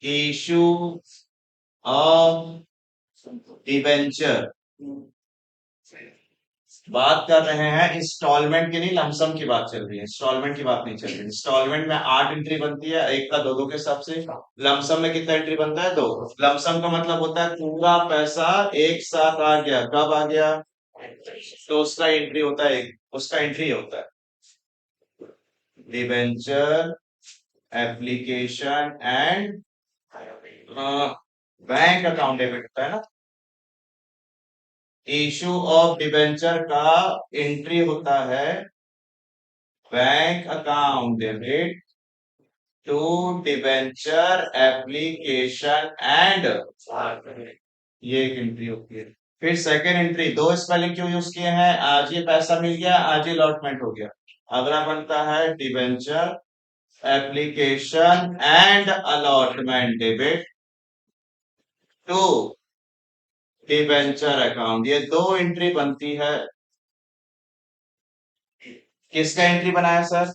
Issue of debenture. बात कर रहे हैं इंस्टॉलमेंट की, नहीं लमसम की बात चल रही है, इंस्टॉलमेंट की बात नहीं चल रही। इंस्टॉलमेंट में 8 एंट्री बनती है, एक का दो दो के हिसाब से। लमसम में कितना एंट्री बनता है? दो। लमसम का मतलब होता है पूरा पैसा एक साथ आ गया। कब आ गया? तो उसका एंट्री होता है एक, उसका एंट्री होता है debenture application and bank account debit होता है ना। इशू ऑफ डिबेंचर का एंट्री होता है bank account debit to debenture application and, ये एक एंट्री होती है। फिर सेकेंड एंट्री, दो स्पेलिंग क्यों यूज किए हैं? आज ये पैसा मिल गया, आज ये अलॉटमेंट हो गया। अगला बनता है debenture application and allotment debit to debenture account. ये दो एंट्री बनती है। किसका एंट्री बनाया सर?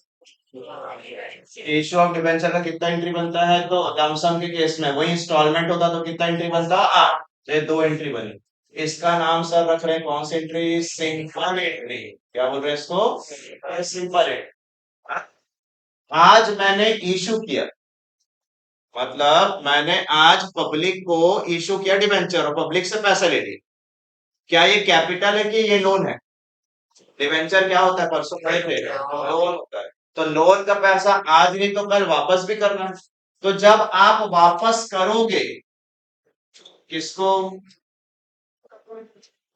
इशू ऑफ डिबेंचर का कितना एंट्री बनता है? तो लमसम के केस में वही इंस्टॉलमेंट होता तो कितना एंट्री बनता? 8। ये दो एंट्री बनी। इसका नाम सर रख रहे हैं कौन सी एंट्री? Simple entry. क्या बोल रहे हैं इसको? Simple entry. आज मैंने इशू किया, मतलब मैंने आज पब्लिक को इशू किया डिबेंचर और पब्लिक से पैसा ले लिया। क्या ये कैपिटल है कि ये लोन है? डिबेंचर क्या होता है? परसों पढ़े थे, लोन होता है। तो लोन का पैसा आज नहीं तो कल वापस भी करना है। तो जब आप वापस करोगे किसको?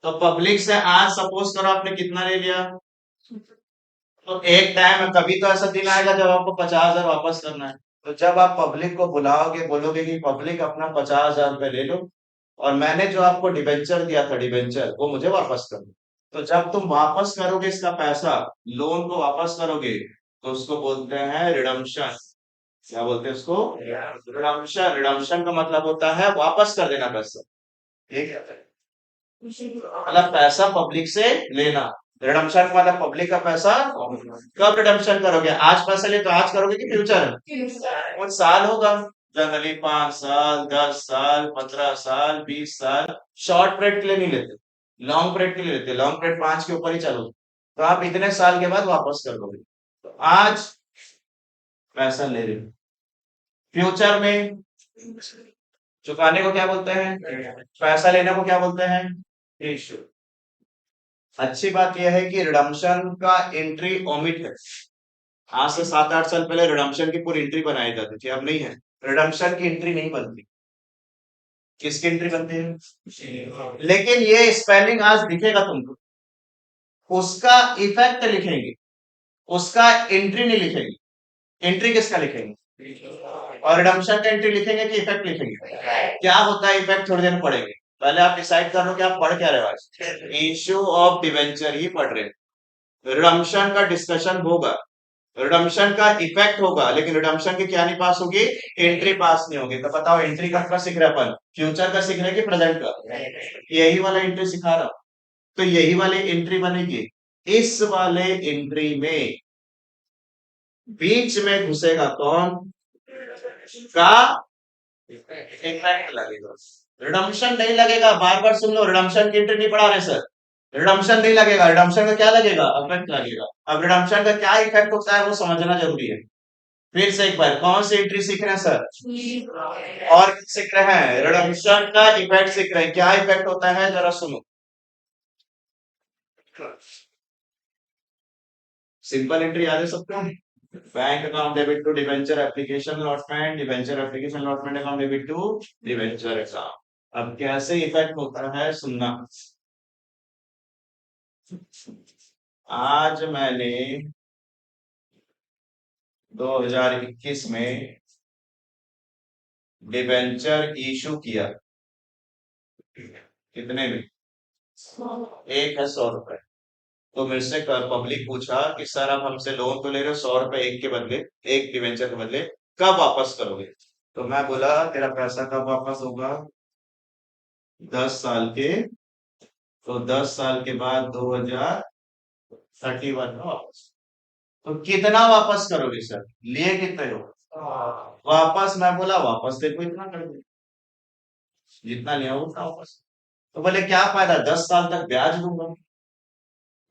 तो पब्लिक से आज सपोज करो आपने कितना ले लिया, तो एक टाइम कभी तो ऐसा दिन आएगा जब आपको 50,000 वापस करना है। तो जब आप पब्लिक को बुलाओगे, बोलोगे कि पब्लिक अपना 50,000 रुपए ले लो और मैंने जो आपको डिबेंचर दिया था डिबेंचर वो मुझे वापस कर दो। तो जब तुम वापस करोगे इसका पैसा, लोन को वापस करोगे, तो उसको बोलते हैं रिडम्पशन। क्या बोलते हैं उसको? रिडम्पशन। रिडम्पशन का मतलब होता है वापस कर देना पैसा। ठीक है, मतलब पैसा पब्लिक से लेना। रिडम्पशन का मतलब पब्लिक का पैसा कब रिडम्पशन करोगे? आज पैसा ले तो आज करोगे कि फ्यूचर? कुछ साल होगा, जनरली 5 साल, 10 साल, 15 साल, 20 साल। शॉर्ट पीरियड के लिए नहीं लेते, लॉन्ग पीरियड के लिए लेते। लॉन्ग पीरियड 5 के ऊपर ही चलो, तो आप इतने साल के बाद वापस कर दोगे। तो आज पैसा ले रहे हो, फ्यूचर में चुकाने को क्या बोलते हैं? पैसा लेने को क्या बोलते हैं? इशू। अच्छी बात यह है कि रिडम्पशन का एंट्री ओमिट है। आज से 7-8 साल पहले रिडम्पशन की पूरी एंट्री बनाई जाती थी, अब नहीं है। रिडम्पशन की एंट्री नहीं बनती। किसकी एंट्री बनती है? लेकिन ये स्पेलिंग आज दिखेगा तुमको, उसका इफेक्ट लिखेंगे, उसका एंट्री नहीं लिखेंगे। एंट्री किसका लिखेंगे? और रिडम्पशन का एंट्री लिखेंगे कि इफेक्ट लिखेंगे? क्या होता है इफेक्ट? थोड़ी देर में पढ़ेंगे। पहले आप डिसाइड कर लो कि आप पढ़ क्या रहे हो आज। इश्यू ऑफ डिवेंचर ही पढ़ रहे हैं। रिडम्पशन का डिस्कशन होगा, रिडम्पशन का इफेक्ट होगा, लेकिन रिडम्पशन की क्या नहीं पास होगी? एंट्री पास नहीं होगी। तो बताओ एंट्री कब का सीख रहे हैं अपन? फ्यूचर का सीख रहे हैं कि प्रेजेंट का? यही वाला एंट्री सिखा रहा हूं। तो यही वाली एंट्री बनेगी। इस वाले एंट्री में बीच में घुसेगा कौन? का इफेक्ट लगेगा। रिडम्पशन नहीं लगेगा। बार बार सुन लो, रिडम्पशन की एंट्री नहीं पढ़ा रहे सर। रिडम्पशन नहीं लगेगा, रिडम्पशन का क्या लगेगा? इफेक्ट लगेगा। अब रिडम्पशन का क्या इफेक्ट होता है वो समझना जरूरी है। फिर से एक बार, कौन सी एंट्री सीख रहे हैं सर? और सीख रहे हैं रिडम्पशन का इफेक्ट सीख रहे हैं। क्या इफेक्ट होता है जरा सुनो। सिंपल एंट्री याद है सबको? Bank account debit to debenture application allotment, debenture application allotment account debit to debenture account. अब कैसे इफेक्ट होता है सुनना। आज मैंने 2021 में डिवेंचर इशू किया। कितने में? एक है 100 रुपए। तो मेरे से पब्लिक पूछा कि सर आप हमसे लोन तो ले रहे हो 100 रुपए एक के बदले, एक डिवेंचर के बदले, कब वापस करोगे? तो मैं बोला तेरा पैसा कब वापस होगा? 10 साल के। तो 10 साल के बाद 2031 में वापस। तो कितना वापस करोगे सर? लिए कितने हो? वापस मैं बोला वापस देखो इतना कर दो, जितना लिया हो उतना वापस। तो बोले क्या फायदा, 10 साल तक ब्याज दूंगा,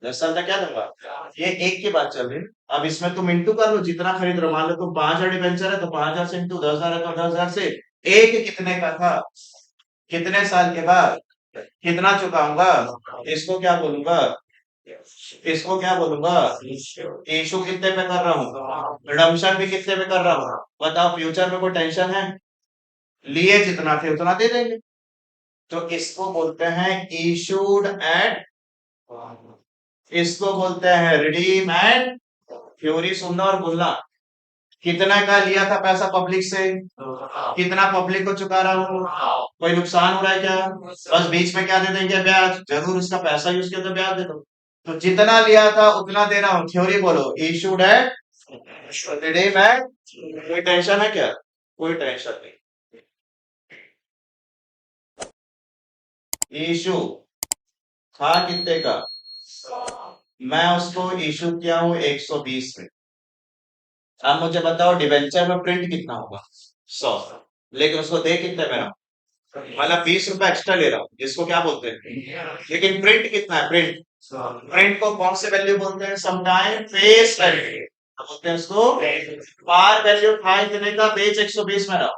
10 साल तक क्या दूंगा। ये एक की बात चल रही है। अब इसमें तुम इंटू कर लो, जितना खरीद रहे हो, मान लो तुम 5,000 डिबेंचर है तो 5,000 से इंटू 10,000 है तो 10,000 से एक कितने का था, कितने साल के बाद कितना चुकाऊंगा, इसको क्या बोलूंगा, इसको क्या बोलूंगा, इशू कितने पे कर रहा हूँ, रिडम्पशन भी कितने पे कर रहा हूँ। बताओ फ्यूचर में कोई टेंशन है, लिए जितना थे उतना दे देंगे। तो इसको बोलते हैं इशूड एट, इसको बोलते हैं रिडीम एट फ्यूरी। सुनना और बोलना, कितना का लिया था पैसा पब्लिक से, कितना पब्लिक को चुका रहा हूँ, कोई नुकसान हो रहा है क्या, बस बीच में क्या दे देंगे, ब्याज, जरूर उसका पैसा यूज किया तो ब्याज दे दो। तो जितना लिया था उतना दे रहा हूँ, थ्योरी बोलो इशूड है, रिडीम है, कोई टेंशन है क्या, कोई टेंशन नहीं। इशू था कितने का, मैं उसको इशू किया हूँ 120 में। अब मुझे बताओ डिवेंचर में प्रिंट कितना होगा, 100, लेकिन उसको दे कितने में रहा हूं? मतलब 20 रुपए एक्स्ट्रा ले रहा हूँ, जिसको क्या बोलते हैं, लेकिन प्रिंट कितना है, प्रिंट, प्रिंट को कौन से वैल्यू बोलते हैं, समटाइम फेस वैल्यू बोलते हैं उसको। पार वैल्यू था इतने का, बेच 120 में रहा।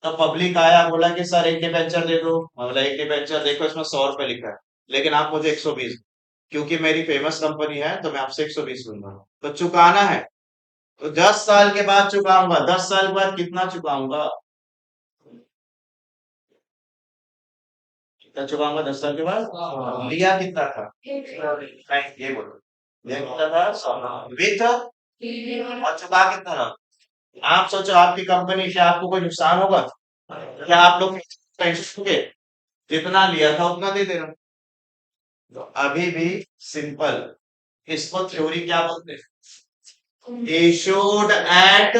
तो पब्लिक आया बोला कि सर एक डिबेंचर दे दो, मैं बोला एक डिबेंचर देखो इसमें 100 रुपए लिखा है, लेकिन आप मुझे 120, क्योंकि मेरी फेमस कंपनी है तो मैं आपसे 120 लूंगा। तो चुकाना है, तो 10 साल के बाद चुकाऊंगा, 10 साल के बाद कितना चुकाऊंगा, कितना चुकाऊंगा 10 साल के बाद, लिया कितना था, नहीं ये बोलो, लिया कितना था विथ, और चुका कितना रहा। आप सोचो आपकी कंपनी से आपको कोई नुकसान होगा, क्या आप लोग टेंशन होंगे, जितना लिया था उतना दे देना। तो अभी भी सिंपल, इसको थ्योरी क्या बोलते हैं, issued at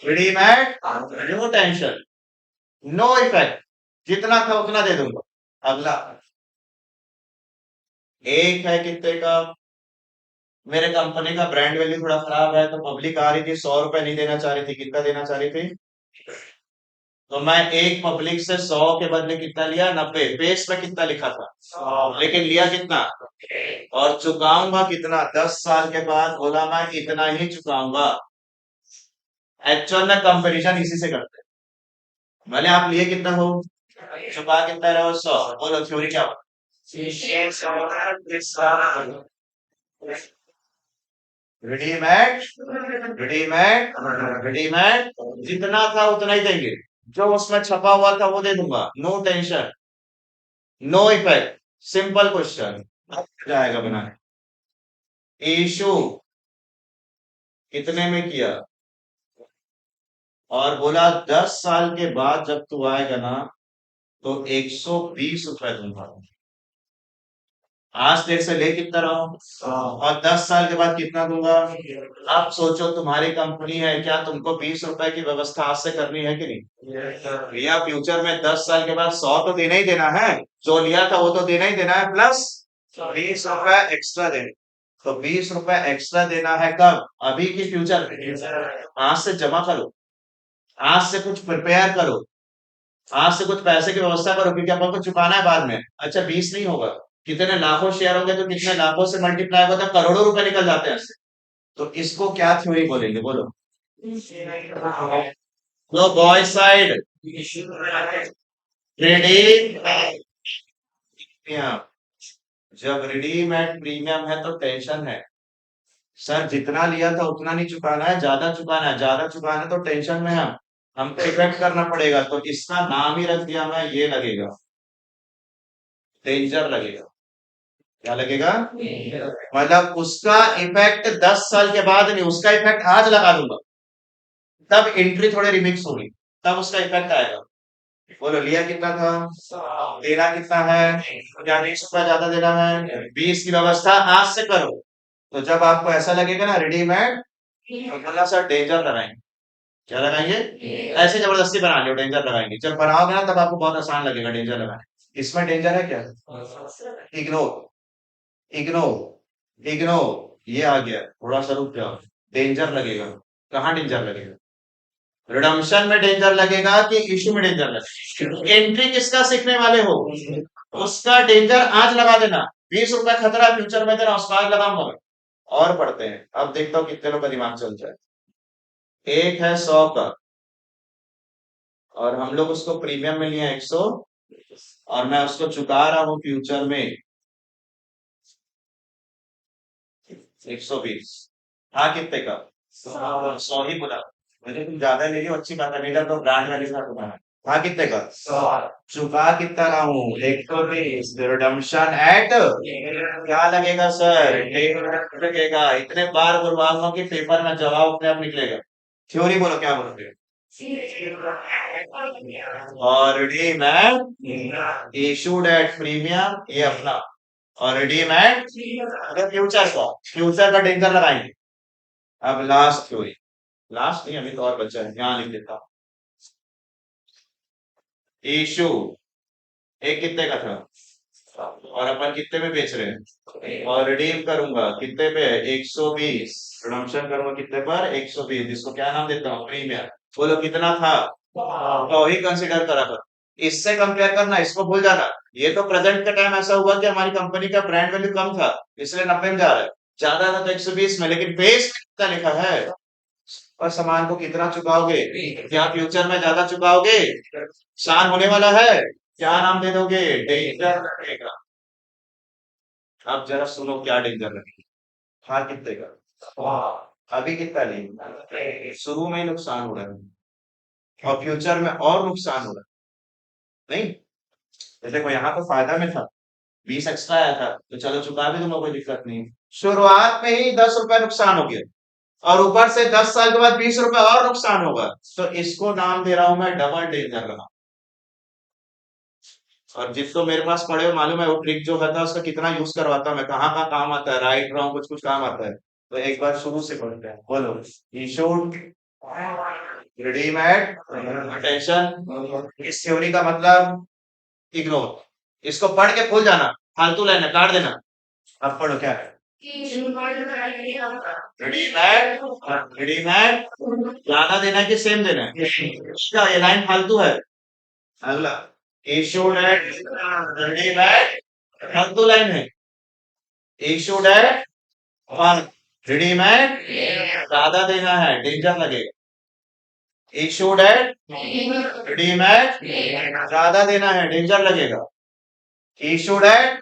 redeem at no tension, no effect, जितना था उतना दे दूंगा। अगला एक है कितने का, मेरे कंपनी का ब्रांड वैल्यू थोड़ा खराब है तो पब्लिक आ रही थी, 100 रुपए नहीं देना चाह रही थी, कितना देना चाह रही थी, तो मैं एक पब्लिक से 100 के बदले कितना लिया, 90, पेज में कितना लिखा था, लेकिन लिया कितना, और चुकाऊंगा कितना, 10 साल के बाद बोला मैं इतना ही चुकाऊंगा। एक्चुअल में कंपैरिजन इसी से करते हैं, भले आप लिए कितना हो, चुका कितना रहे हो, 100, बोलो थ्योरी क्या होगा? रेडीमेड, रेडीमेड, रेडीमेड, जितना था उतना ही देंगे, जो उसमें छपा हुआ था वो दे दूंगा, no tension, no effect, simple question जाएगा बनाने। इशू कितने में किया, और बोला 10 साल के बाद जब तू आएगा ना तो 120 रुपए दूंगा। आज तेरे से ले कितना रहा हूं, और 10 साल के बाद कितना दूंगा। अब सोचो तुम्हारी कंपनी है, क्या तुमको 20 रुपए की व्यवस्था आज से करनी है कि नहीं, भैया फ्यूचर में 10 साल के बाद 100 तो देना ही देना है, जो लिया था वो तो देना ही देना है, प्लस 20 रुपए एक्स्ट्रा देना। तो 20 रुपए एक्स्ट्रा देना है कब, अभी की फ्यूचर में, आज से जमा करो, आज से कुछ प्रिपेयर करो, आज से कुछ पैसे की व्यवस्था करो, क्योंकि अपन को चुकाना है बाद में। अच्छा 20 नहीं होगा, कितने लाखों शेयर होंगे तो कितने लाखों से मल्टीप्लाई होगा तो करोड़ों रुपए निकल जाते हैं इससे। तो इसको क्या थ्योरी बोलेंगे बोलो, नो बॉय साइड रिडीम, जब रिडीम एट प्रीमियम है तो टेंशन है, सर जितना लिया था उतना नहीं चुकाना है, ज्यादा चुकाना है, ज्यादा चुकाना है तो टेंशन में है, हमको इफेक्ट करना पड़ेगा, तो इसका नाम ही रख दिया मैं, ये लगेगा डेंजर लगेगा, क्या लगेगा, मतलब उसका इफेक्ट 10 साल के बाद नहीं, उसका इफेक्ट आज लगा दूंगा, तब एंट्री थोड़े रिमिक्स होगी, तब उसका इफेक्ट आएगा। बोलो लिया कितना था, देना कितना है, या 20 रुपया ज्यादा देना है, 20 की व्यवस्था आज से करो। तो जब आपको ऐसा लगेगा ना रेडीमेड, तो बोला सर डेंजर लगाएंगे, क्या लगाएंगे, ऐसे जबरदस्ती बना लियो डेंजर लगाएंगे, जब बनाओगे ना तब आपको बहुत आसान लगेगा डेंजर लगाने। इसमें डेंजर है क्या, इग्नोर, इग्नोर, इग्नोर, ये आ गया, थोड़ा सा रुक जाओ। डेंजर लगेगा। कहाँ डेंजर लगेगा? रिडम्पशन में डेंजर लगेगा कि इशू में डेंजर लगेगा? एंट्री किसका सीखने वाले हो, उसका डेंजर आज लगा देना। 20 रुपए खतरा फ्यूचर में देना, उसका आज लगाऊंगा। और पढ़ते हैं, अब देखता हूँ कितने लोग का दिमाग चलता है। एक है 100 का, और हम लोग उसको प्रीमियम में लिया 100, और मैं उसको चुका रहा हूँ फ्यूचर में 120। हाँ, कितने का? 100 ही बोला मैंने, तुम ज्यादा ले लियो, अच्छी बात है, मेरा तो ब्रांड वैल्यू था तुम्हारा। हाँ, कितने का? 100। चुका कितना रहा हूँ? 120। रिडम्पशन एट क्या लगेगा सर? 1.5 लगेगा। इतने बार बोलवाऊंगा कि पेपर में जवाब अपने आप निकलेगा। थ्योरी बोलो, क्या बोलोगे? और redeem at issued at premium, ये अपना। और रिडीम एट अगर फ्यूचर का डेंजर लगाएंगे। अब लास्ट थ्योरी, लास्ट नहीं, अभी तो और बचा है, यहाँ लिख देता हूँ। इशू एक कितने का था, और अपन कितने में बेच रहे हैं, और रिडीम करूंगा कितने पे? 120। रिडम्पशन करूंगा कितने पर? 120। इसको क्या नाम देता हूँ? प्रीमियम। बोलो कितना था? तो ही कंसिडर करा कर। इससे कंपेयर करना, इसको भूल जाना। ये तो प्रेजेंट का टाइम ऐसा हुआ कि हमारी कंपनी का ब्रांड वैल्यू कम था, इसलिए 90 में जा रहा है। ज्यादा था तो 120 में, लेकिन बेस में कितना लिखा है? और सामान को कितना चुकाओगे? क्या फ्यूचर में ज्यादा चुकाओगे? नुकसान होने वाला है। क्या नाम दे दोगे? डेंजर लगेगा। अब जरा सुनो, क्या डेंजर लगेगा। हाँ, कितने का? अभी कितना नहीं, शुरू में ही नुकसान हो रहा है, और फ्यूचर में और नुकसान हो रहा है। नहीं, जैसे देखो, यहाँ तो फायदा में था, 20 एक्स्ट्रा आया था, तो चलो चुका भी दूंगा, कोई दिक्कत नहीं। शुरुआत में ही 10 रुपए नुकसान हो गया, और ऊपर से 10 साल के बाद 20 रुपए और नुकसान होगा। तो इसको नाम दे रहा हूं मैं डबल डेंजर लगा। और जिसको मेरे पास पड़े हो मालूम है, वो ट्रिक जो होता है उसका कितना यूज करवाता हूं मैं, कहाँ कहाँ काम आता है, राइट रॉन्ग कुछ कुछ काम आता है। तो एक बार शुरू से पढ़ते हैं, बोलो। इशूड रिडीम एट, अटेंशन, इस थ्योरी का मतलब इग्नोर, इसको पढ़ के भूल जाना, फालतू लाइन काट देना। अब पढ़ो क्या है। रिडीम एट, रिडीम एट, ज्यादा देना है कि सेम देना है? क्या ये लाइन फालतू है? अगला, इशूड एट, रिडीम एट, फालतू लाइन है। Issued at one, redeem at ज्यादा देना है, डेंजर लगेगा। इशूड एट, रिडीम एट ज्यादा देना है, डेंजर लगेगा। इशूड एट,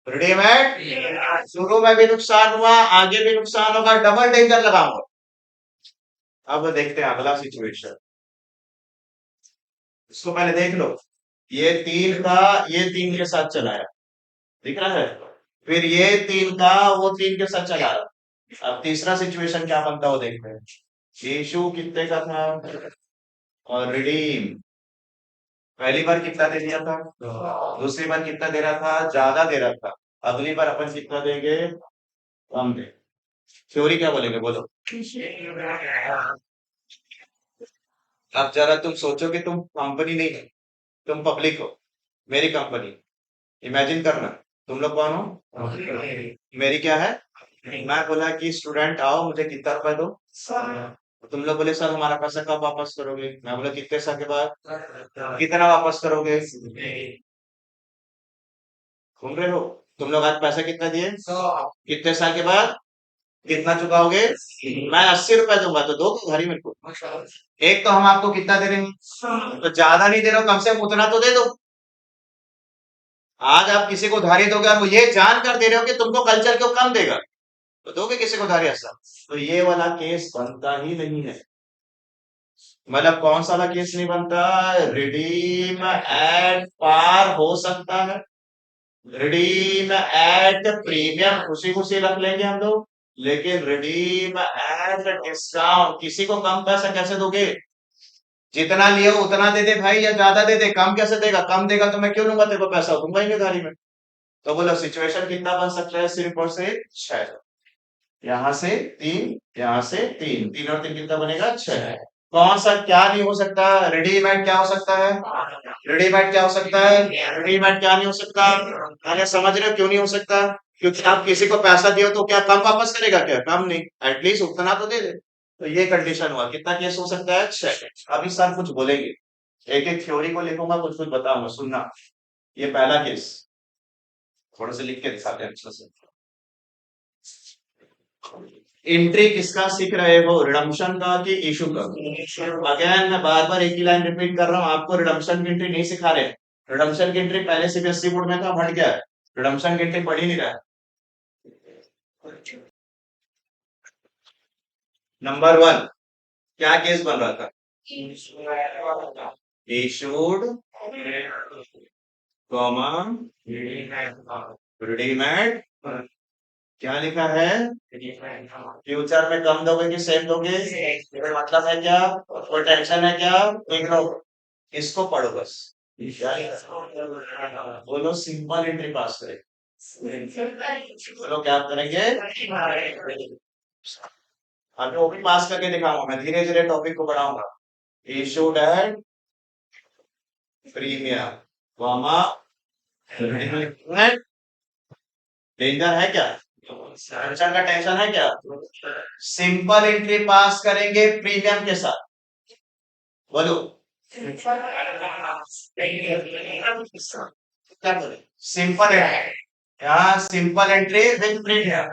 रिडीम एट शुरू में भी नुकसान हुआ, आगे भी नुकसान होगा, डबल डेंजर लगाऊंगा। अब देखते हैं अगला सिचुएशन, इसको पहले देख लो। ये 3 का ये 3 के साथ चलाया, दिख रहा है? फिर ये 3 का वो 3 के साथ चला रहा। अब तीसरा सिचुएशन क्या बनता है वो देखते हैं। इशू कितने का था, और रिडीम पहली बार कितना दे दिया था, दूसरी बार कितना दे रहा था? ज्यादा दे रहा था। अगली बार अपन कितना देंगे? कम दे। थ्योरी क्या बोलेंगे, बोलो। अब जरा तुम सोचो कि तुम कंपनी नहीं हो, तुम पब्लिक हो, मेरी कंपनी। इमेजिन करना, तुम लोग कौन हो? मेरी क्या है? मैं बोला कि स्टूडेंट आओ, मुझे कितना रुपए दो। तो तुम लोग बोले सर हमारा पैसा कब वापस करोगे? मैं बोला कितने साल के बाद। कितना वापस करोगे? घूम रहे हो? तुम लोग आज पैसा कितना दिए? कितने साल के बाद? कितना चुकाओगे? मैं 80 रुपए दूंगा, तो दो घर ही मेरे को। एक तो हम आपको कितना दे रहे हैं, तो ज्यादा नहीं दे रहे हो, कम से कम उतना तो दे दो। आज आप किसी को उधारी दोगे और वो ये जान कर दे रहे हो कि तुमको कल चल के वो कम देगा, तो दोगे किसी को उधारी ऐसा? तो ये वाला केस बनता ही नहीं है। मतलब कौन सा वाला केस नहीं बनता? रिडीम एट पार हो सकता है, रिडीम एट प्रीमियम खुशी खुशी रख लेंगे हम लोग, लेकिन रिडीम एट डिस्काउंट किसी को कम पैसा कैसे दोगे? जितना लियो उतना दे दे भाई, या ज्यादा दे दे, कम कैसे देगा? कम देगा तो मैं क्यों लूंगा तेरे को पैसा, दूंगा ही नहीं उधारी में। तो बोलो सिचुएशन कितना बन सकता है? सिर्फ और सिर्फ 6। यहाँ से 3, यहाँ से 3, 3 और 3 कितना बनेगा? 6। कौन सा क्या नहीं हो सकता? रेडीमेड क्या हो सकता है? रेडीमेड क्या हो सकता है? रेडीमेड क्या नहीं हो सकता? अरे समझ रहे हो क्यों नहीं हो सकता? क्योंकि आप किसी को पैसा दियो तो क्या कम वापस करेगा, क्या कम नहीं, एटलीस्ट उतना तो दे दे। तो ये कंडीशन हुआ, कितना केस हो सकता है, 6। अभी सर कुछ बोलेंगे, एक एक थ्योरी को लिखूंगा, कुछ कुछ बताऊंगा, सुनना। ये पहला केस थोड़ा सा लिख के दिखाते हैं अच्छा से। एंट्री किसका सीख रहे हो, रिडम्पशन का कि इशू का? अगेन मैं बार बार एक ही लाइन रिपीट कर रहा हूँ, आपको रिडम्पशन की एंट्री नहीं सिखा रहे। रिडम्पशन की एंट्री पहले सीबीएसई बोर्ड में था, हट गया है। रिडम्पशन की एंट्री पढ़ ही नहीं रहा है। नंबर 1 क्या केस बन रहा था, इशूड कॉमा रेडीमेड, क्या लिखा है, फ्यूचर में कम दोगे कि सेम दोगे, ये मतलब है क्या, कोई टेंशन है क्या, इग्नोर, इसको पढ़ो बस। क्या लिखा है? बोलो सिंपल एंट्री पास करें, बोलो क्या करेंगे, अभी वो भी पास करके दिखाऊंगा, मैं धीरे धीरे टॉपिक को बढ़ाऊंगा। Issued at premium comma, danger है क्या, टेंशन का टेंशन है क्या, सिंपल एंट्री पास करेंगे प्रीमियम के साथ, बोलो क्या बोले, सिंपल एंट्री, यहाँ सिंपल एंट्री विद प्रीमियम।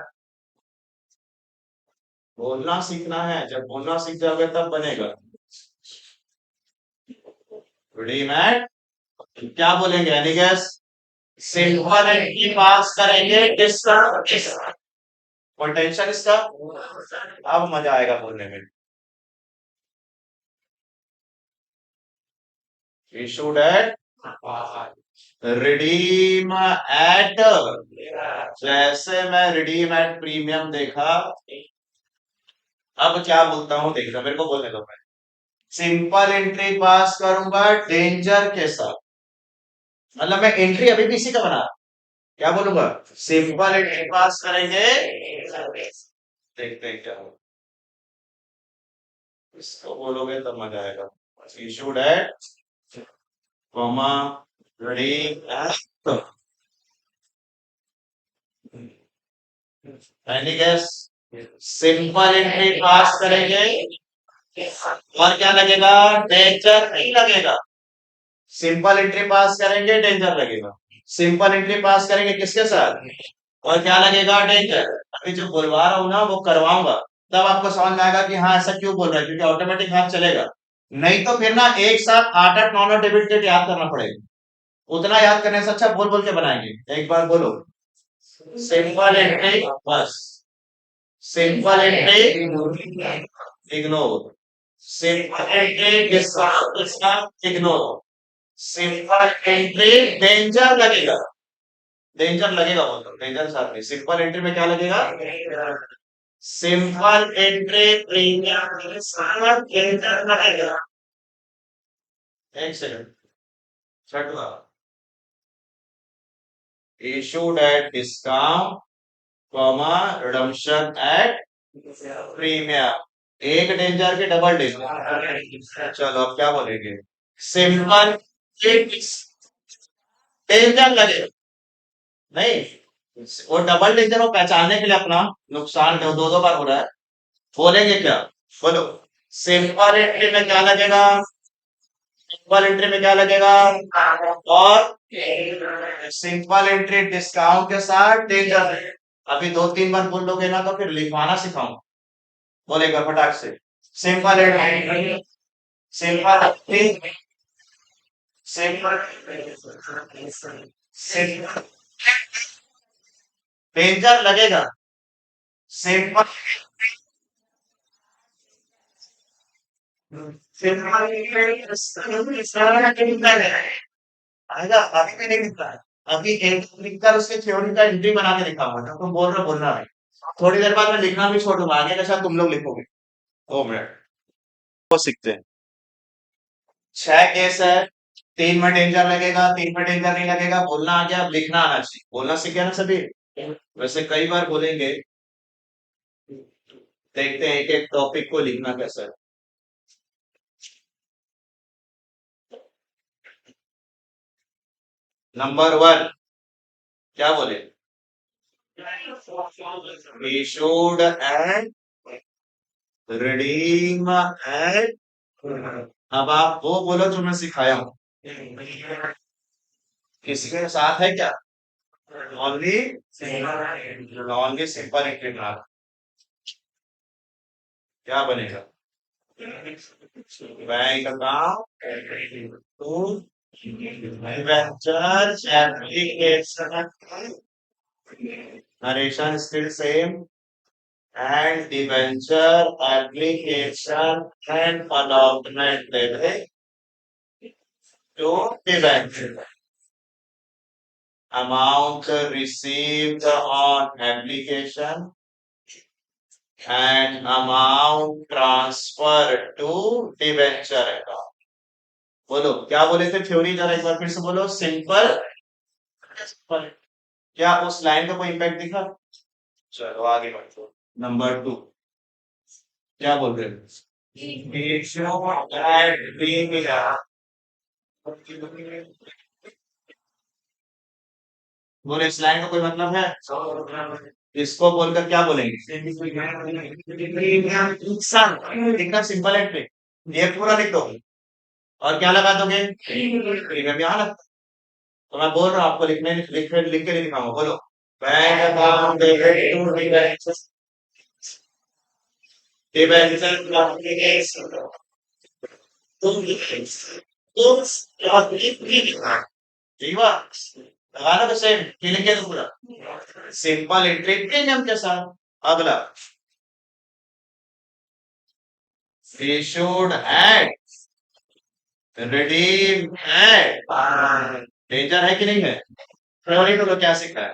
बोलना सीखना है, जब बोलना सीख जाओगे तब बनेगा। रेडीमेड क्या बोलेंगे, any guess, simple entry pass करेंगे किसका, कोई टेंशन इसका, अब मजा आएगा बोलने में। इशूड एट, रिडीम एट, जैसे मैं रिडीम एट प्रीमियम देखा, अब क्या बोलता हूँ देखना, मेरे को बोलने दो। मैं सिंपल एंट्री पास करूंगा डेंजर के साथ, मतलब मैं एंट्री अभी भी इसी का बना, क्या बोलूंगा, सिंपल एंट्री पास करेंगे, देखते हैं क्या होगा, इसको बोलोगे तब मजा आएगा। Issued at comma ready at, any guess, simple entry pass करेंगे, और क्या लगेगा, डेंजर नहीं लगेगा, सिंपल एंट्री पास करेंगे डेंजर लगेगा, सिंपल एंट्री पास करेंगे किसके साथ, और क्या लगेगा, डेंजर। अभी जो बुलवा रहा हूं ना वो करवाऊंगा, तब आपको समझ में आएगा कि हाँ ऐसा क्यों बोल रहा है, क्योंकि ऑटोमेटिक हाथ चलेगा। नहीं तो फिर ना एक साथ 8 8 9 9 डेबिट डेट याद करना पड़ेगा, उतना याद करने से अच्छा बोल बोल के बनाएंगे, एक बार बोलो, सिंपल एंट्री बस, simple entry ignore, simple entry किसका इग्नोर, सिंपल एंट्री डेंजर लगेगा, डेंजर लगेगा, बोलो डेंजर साथ में, सिंपल एंट्री में क्या लगेगा, सिंपल एंट्री प्रीमियम के साथ डेंजर लगेगा। एक सेकंड, छठवा, issued at discount comma redemption at premium, एक डेंजर के डबल डेंजर, चलो अब क्या बोलेंगे, सिंपल डेंजर लगेगा, नहीं वो डबल डेंजर को पहचानने के लिए अपना नुकसान दो दो दो बार हो रहा है, बोलेंगे क्या, बोलो सिंपल एंट्री में क्या लगेगा, सिंपल एंट्री में क्या लगेगा, और सिंपल एंट्री डिस्काउंट के साथ डेंजर। अभी 2 3 बार बोल लोगे ना तो फिर लिखवाना सिखाऊं, बोलेगा फटाक से, simple entry, simple entry, simple, simple danger लगेगा, सिंपल, आएगा, अभी भी नहीं दिख रहा है, अभी एक लिखकर उसके थ्योरी का एंट्री बना के दिखाऊंगा, तो तुम बोल रहे हो बोलना नहीं, थोड़ी देर बाद मैं लिखना भी छोड़ दूंगा, आगे का शायद तुम लोग लिखोगे। 2 मिनट वो सीखते हैं। 6 केस है, 3 में डेंजर लगेगा, 3 में डेंजर नहीं लगेगा, बोलना आ गया, अब लिखना आना चाहिए, बोलना सीख गया ना सभी, वैसे कई बार बोलेंगे, देखते हैं एक एक टॉपिक को लिखना कैसा है। नंबर 1 क्या बोले, issued and redeem and अब आप वो बोलो जो मैं सिखाया हूँ। किसी के साथ है क्या? ओनली ओनली सिंपल इंटीग्रल क्या बनेगा? Bank account to venture application narration still same and the venture application and allotment debit to the venture. Amount received on application and amount transferred to the venture account. बोलो क्या बोले थे theory जरा एक बार फिर से बोलो सिंपल क्या उस लाइन का कोई इम्पैक्ट दिखा? चलो आगे बढ़ो नंबर 2 क्या बोल रहे हैं? बोले इस लाइन का कोई मतलब है? इसको बोलकर क्या बोलेंगे? लिखना सिंपल है ट्रिक ये पूरा लिख दो और क्या लगा दोगे? प्रीमियम यहाँ लगता तो मैं बोल रहा हूँ आपको लिख के नहीं दिखाऊंगा बोलो bank account debit to debenture ठीक है लगाना तो सेम लिख के तो पूरा सिंपल एंट्री प्रीमियम के साथ अगला issued and redeemed and danger है कि नहीं है? थ्योरी तो क्या सीखा है?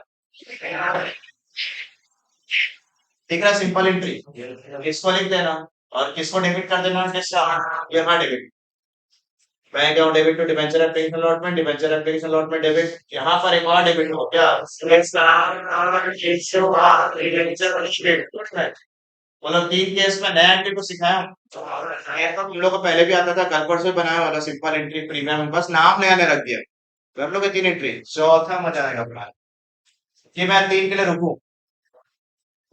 ठीक है सिंपल एंट्री इसको लिख देना और किसको डेबिट कर देना यहाँ debit bank account debit to debenture application allotment debenture application allotment debit यहाँ पर एक और डेबिट हो क्या बोलो 3 केस में नया एंट्री को सिखाया ये तो तुम लोग को पहले भी आता था कल परसों ही बनाया वाला सिंपल एंट्री प्रीमियम बस नाम नया ने रख दिया कर लोगे 3 एंट्री चौथा मजा आएगा अपना कि मैं 3 के लिए रुकूं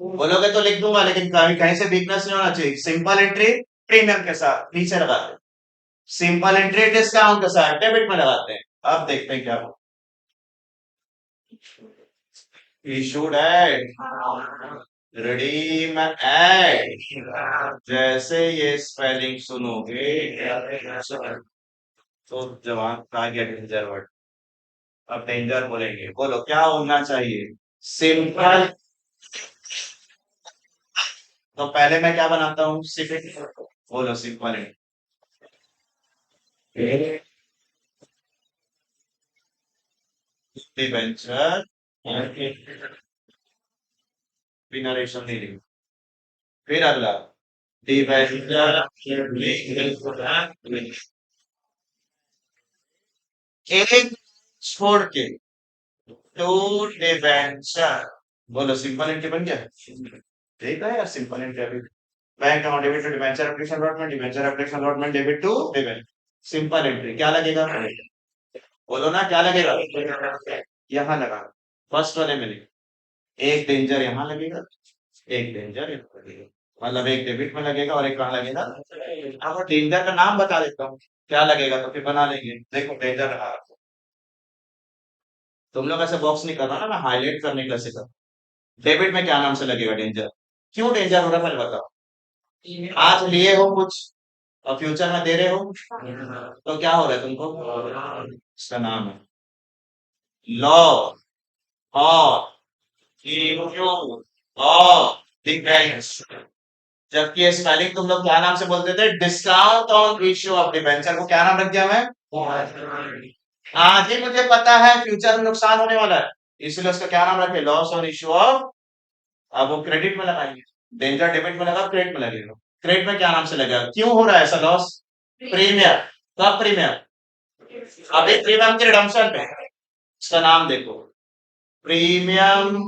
बोलोगे तो लिख दूंगा लेकिन कहीं कहीं से वीकनेस नहीं होना चाहिए सिंपल एंट्री प्रीमियम के साथ नीचे लगाते हैं सिंपल एंट्री डिस्काउंट के साथ डेबिट में लगाते हैं अब देखते हैं क्या हो इशूड एट रिडीम एट जैसे ये स्पेलिंग सुनोगे तो जवाब आ गया डेंजर वर्ड अब डेंजर बोलेंगे बोलो क्या होना चाहिए सिंपल तो पहले मैं क्या बनाता हूँ सिंपल बोलो सिंपल डिबेंचर बिना रेशम नहीं लिखी फिर अगला डिबेंचर एक छोड़ के टू डिबेंचर बोलो सिंपल एंट्री बन गया ठीक है यार सिंपल एंट्री अभी bank account debit to debenture application allotment debenture application allotment debit to debenture simple entry क्या लगेगा बोलो ना क्या लगेगा यहाँ लगा फर्स्ट वाले में लिखो एक डेंजर यहाँ लगेगा एक डेंजर यहाँ लगेगा मतलब एक डेबिट में लगेगा और एक कहाँ लगेगा अब डेंजर का नाम बता देता हूँ क्या लगेगा तो फिर बना लेंगे देखो डेंजर रहा तुम लोग ऐसे बॉक्स नहीं कर रहा ना मैं हाईलाइट करने के लिए सिखा डेबिट में क्या नाम से लगेगा डेंजर क्यों डेंजर हो रहा है पहले बताओ आज लिए हो कुछ और फ्यूचर में दे रहे हो तो क्या हो रहा है तुमको इसका नाम है लॉ और जबकि ये स्पेलिंग तुम लोग क्या नाम से बोलते थे discount on issue of debenture को क्या नाम रख दिया मैं आज ही मुझे पता है फ्यूचर में नुकसान होने वाला है इसलिए उसका क्या नाम रखे लॉस ऑन इश्यू ऑफ अब वो क्रेडिट में लगाएंगे डेंजर डेबिट में लगा क्रेडिट में लगेगा क्रेडिट में क्या नाम से लगेगा क्यों हो रहा है ऐसा लॉस प्रीमियम कब प्रीमियम अभी प्रीमियम के रिडम्पशन पे इसका नाम देखो premium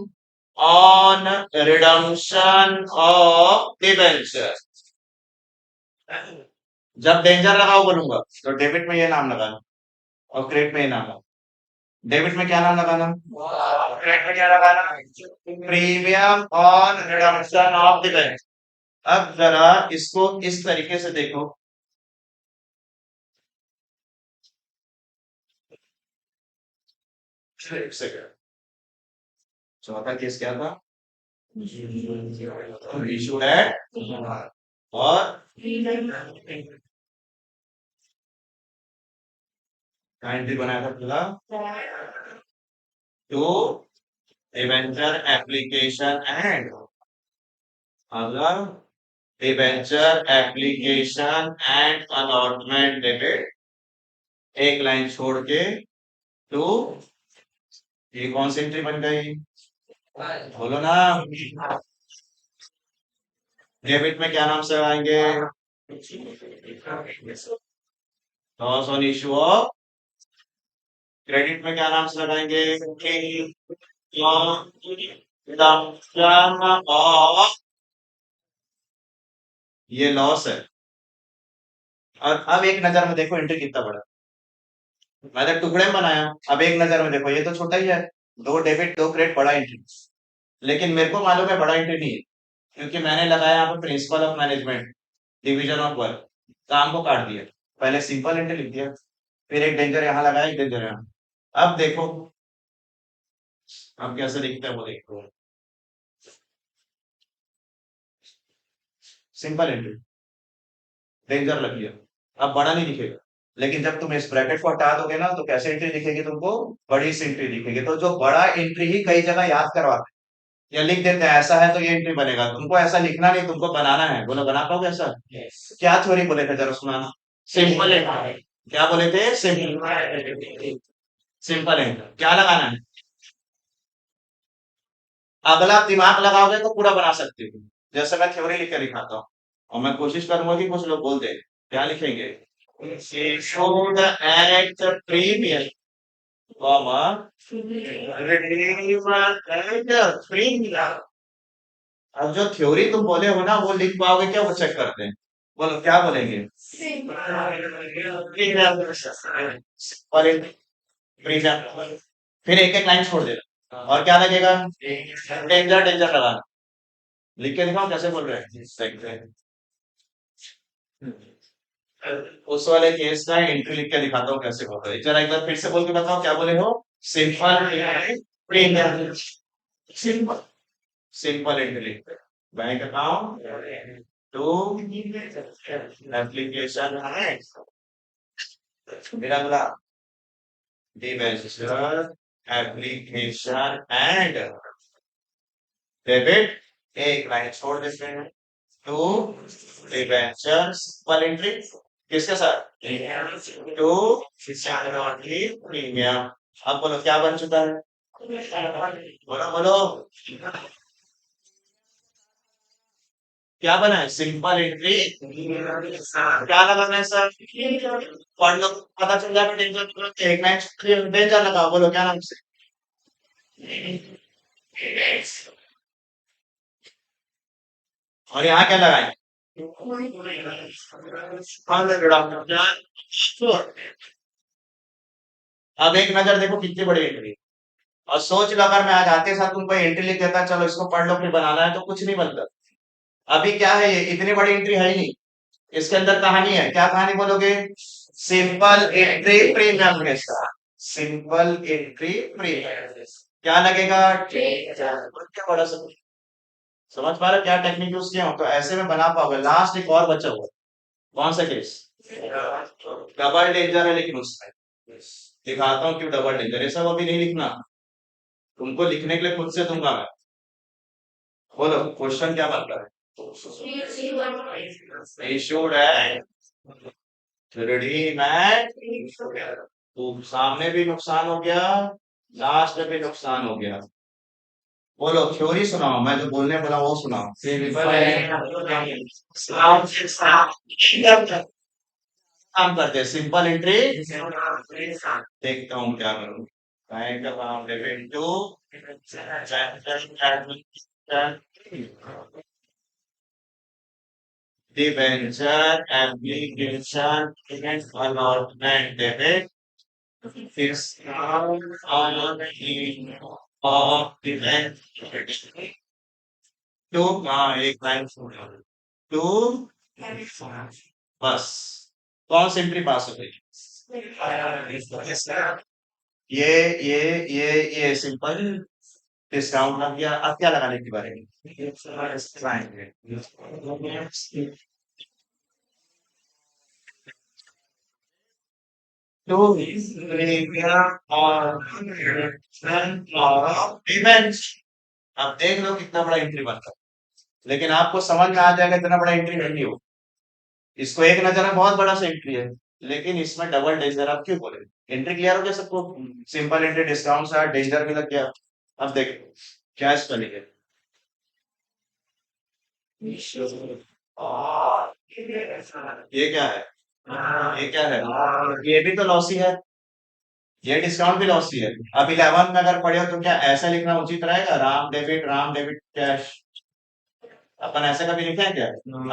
on redemption of debenture जब डेंजर लगाओ बोलूंगा तो डेबिट में ये नाम लगाना और क्रेडिट में ये नाम लगाना डेबिट में क्या नाम लगाना, क्रेडिट में क्या लगाना, premium on redemption of the bank. अब जरा इसको इस तरीके से देखो, एक सेकंड, चौथा केस क्या था, इशू है और एंट्री बनाया था पहला टू डिबेंचर एप्लीकेशन एंड, अगला debenture application and allotment debit, एक लाइन छोड़ के टू, ये कौन सी एंट्री बन गई, बोलो ना, डेबिट में क्या नाम से आएंगे, loss on issue of, credit में क्या नाम से लगाएंगे, ऑफ, ये लॉस है। और अब एक नजर में देखो एंट्री कितना बड़ा, मैंने टुकड़े में बनाया, अब एक नजर में देखो ये तो छोटा ही है, दो डेबिट दो क्रेडिट बड़ा एंट्री, लेकिन मेरे को मालूम है बड़ा एंट्री नहीं है, क्योंकि मैंने लगाया यहाँ पे principle of management division of work, काम को काट दिया, पहले सिंपल एंट्री लिख दिया, फिर एक डेंजर यहाँ लगाया, एक डेंजर यहाँ। अब देखो अब कैसे दिखता है वो देखो, सिंपल एंट्री, डेंजर लग गया, अब बड़ा नहीं दिखेगा, लेकिन जब तुम इस ब्रैकेट को हटा दोगे ना तो कैसे एंट्री दिखेगी तुमको, बड़ी सी एंट्री दिखेगी। तो जो बड़ा एंट्री ही कई जगह याद करवाते हैं या लिख देते हैं ऐसा है तो ये एंट्री बनेगा, तुमको ऐसा लिखना नहीं, तुमको बनाना है, बोलो बना पाओगे ऐसा, क्या थ्योरी बोले थे जरा सुनाना, सिंपल एंट्री, क्या बोले थे, सिंपल, सिंपल एंट्री क्या लगाना है, अगला आप दिमाग लगाओगे तो पूरा बना सकते हो, जैसे मैं थ्योरी लिख के दिखाता हूँ और मैं कोशिश करूंगा कि कुछ लोग बोल दे, क्या लिखेंगे, should act premium, comma, redeem at premium। अब जो थ्योरी तुम बोले हो ना वो लिख पाओगे क्या, वो चेक करते हैं, बोलो क्या बोलेंगे, प्रीमियम, फिर एक एक लाइन छोड़ देना और क्या लगेगा, डेंजर, डेंजर लगाना, लिख के दिखाओ कैसे बोल रहे हैं, देखते हैं। उस वाले केस का एंट्री लिख के दिखाता हूँ कैसे होता है, जरा एक बार फिर से बोल के बताओ क्या बोले हो, simple premium, simple, simple entry, bank account to application है, मेरा बोला डिबेंचर एप्लीकेशन एंड डेबिट, एक लाइन छोड़ देते हैं टू डिबेंचर, सिंपल एंट्री किसके साथ, टू प्रीमियम। अब बोलो क्या बन चुका है, बोलो बोलो क्या बना है, सिंपल एंट्री, क्या लगाना है सर, पढ़ लो पता चल जाएगा, डेंजर एक लाइन डेंजर लगाओ, बोलो क्या नाम से, और यहाँ क्या लगाए, अब एक नजर देखो कितनी बड़ी एंट्री, और सोच लो अगर मैं आज आते साथ तुमको एंट्री लिख देता चलो इसको पढ़ लो फिर बनाना है तो कुछ नहीं बनता। अभी क्या है ये इतनी बड़ी एंट्री है ही नहीं, इसके अंदर कहानी है, क्या कहानी बोलोगे, सिंपल एंट्री प्रीमियम के साथ, सिंपल एंट्री प्रीमियम, क्या लगेगा, क्या बड़ा सब, समझ पा रहे हो क्या टेक्निक यूज किया हूं, तो ऐसे में बना पाओगे। लास्ट एक और बचा हुआ, कौन सा केस, डबल डेंजर है, लेकिन उसमें दिखाता हूँ क्यों डबल डेंजर, ये सब अभी नहीं लिखना, तुमको लिखने के लिए खुद से दूंगा मैं, बोलो क्वेश्चन क्या बनता है, इशूड है रेडी, तो सामने भी नुकसान हो गया, लास्ट में भी नुकसान हो गया, बोलो थ्योरी सुनाओ, मैं जो बोलने बोला वो सुनाओ, काम करते हैं सिंपल एंट्री, देखता हूँ क्या करूँ, bank account debit to debenture application allotment debit Discount on the of event to हाँ एक लाइन टू बस कौन सी एंट्री पास हो गई ये ये ये सिंपल डिस्काउंट लग गया अब क्या लगाने की बारे में टू पेमेंट अब देख लो कितना बड़ा एंट्री बनता है लेकिन आपको समझ में आ जाएगा इतना बड़ा एंट्री नहीं हो इसको एक नजर में बहुत बड़ा सा एंट्री है लेकिन इसमें डबल डेंजर आप क्यों बोले एंट्री क्लियर हो गया सबको सिंपल एंट्री डिस्काउंट सा डेंजर भी लग गया अब देखो क्या इसका लिखे ये क्या है ये क्या है ये भी तो लॉसी है ये डिस्काउंट भी लॉसी है अब 11 में अगर पढ़े हो तो क्या ऐसा लिखना उचित रहेगा राम डेबिट कैश अपन ऐसे कभी लिखे हैं क्या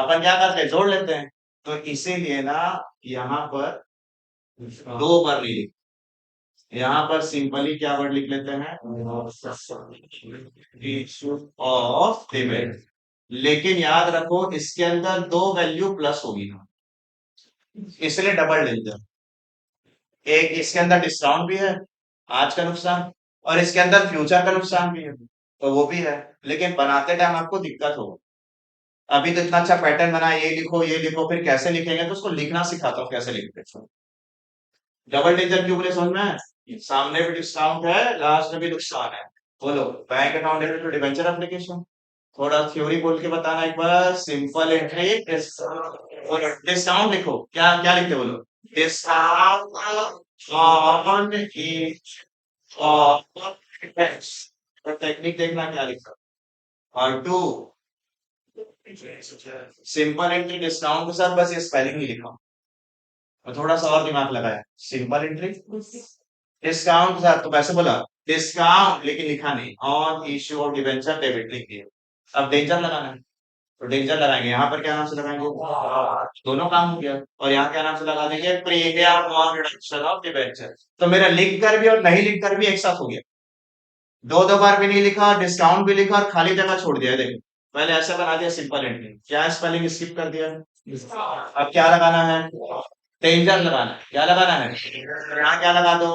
अपन क्या करते हैं जोड़ लेते हैं तो इसीलिए ना यहाँ पर दो बार नहीं लिखते यहाँ पर सिंपली क्या वर्ड लिख लेते हैं इशू ऑफ पेमेंट लेकिन याद रखो इसके अंदर दो वैल्यू प्लस होगी ना इसलिए डबल डेंजर एक इसके अंदर डिस्काउंट भी है आज का नुकसान और इसके अंदर फ्यूचर का नुकसान भी है तो वो भी है लेकिन बनाते टाइम आपको दिक्कत होगा अभी तो इतना अच्छा पैटर्न बना ये लिखो फिर कैसे लिखेंगे तो उसको लिखना सिखाता हूँ कैसे लिखते हैं डबल डेंजर क्यों बोले समझ में आया? सामने भी डिस्काउंट है लास्ट में भी नुकसान है बोलो bank account debit to debenture application थोड़ा थ्योरी बोल के बताना एक बार सिंपल एंट्री बोलो डिस्काउंट लिखो क्या क्या लिखते बोलो डिस्काउंट ऑन ईच ऑफ तो टेक्निक देखना क्या लिखा और टू सिंपल एंट्री डिस्काउंट के साथ बस ये स्पेलिंग ही लिखा और थोड़ा सा और दिमाग लगाया सिंपल एंट्री डिस्काउंट के साथ तो वैसे बोला डिस्काउंट लेकिन लिखा नहीं on issue of debenture debit लिख दिया अब डेंजर लगाना है तो डेंजर लगाएंगे यहाँ पर क्या नाम से लगाएंगे दोनों काम हो गया और यहाँ क्या नाम से लगा देंगे premium on reduction of debenture तो मेरा लिख कर भी और नहीं लिख कर भी एक साथ हो गया दो दो बार भी नहीं लिखा डिस्काउंट भी लिखा और खाली जगह छोड़ दिया देखो पहले ऐसे बना दिया सिंपल एंट्री क्या स्पेलिंग स्किप कर दिया अब क्या लगाना है डेंजर लगाना है क्या लगाना है यहाँ क्या लगा दो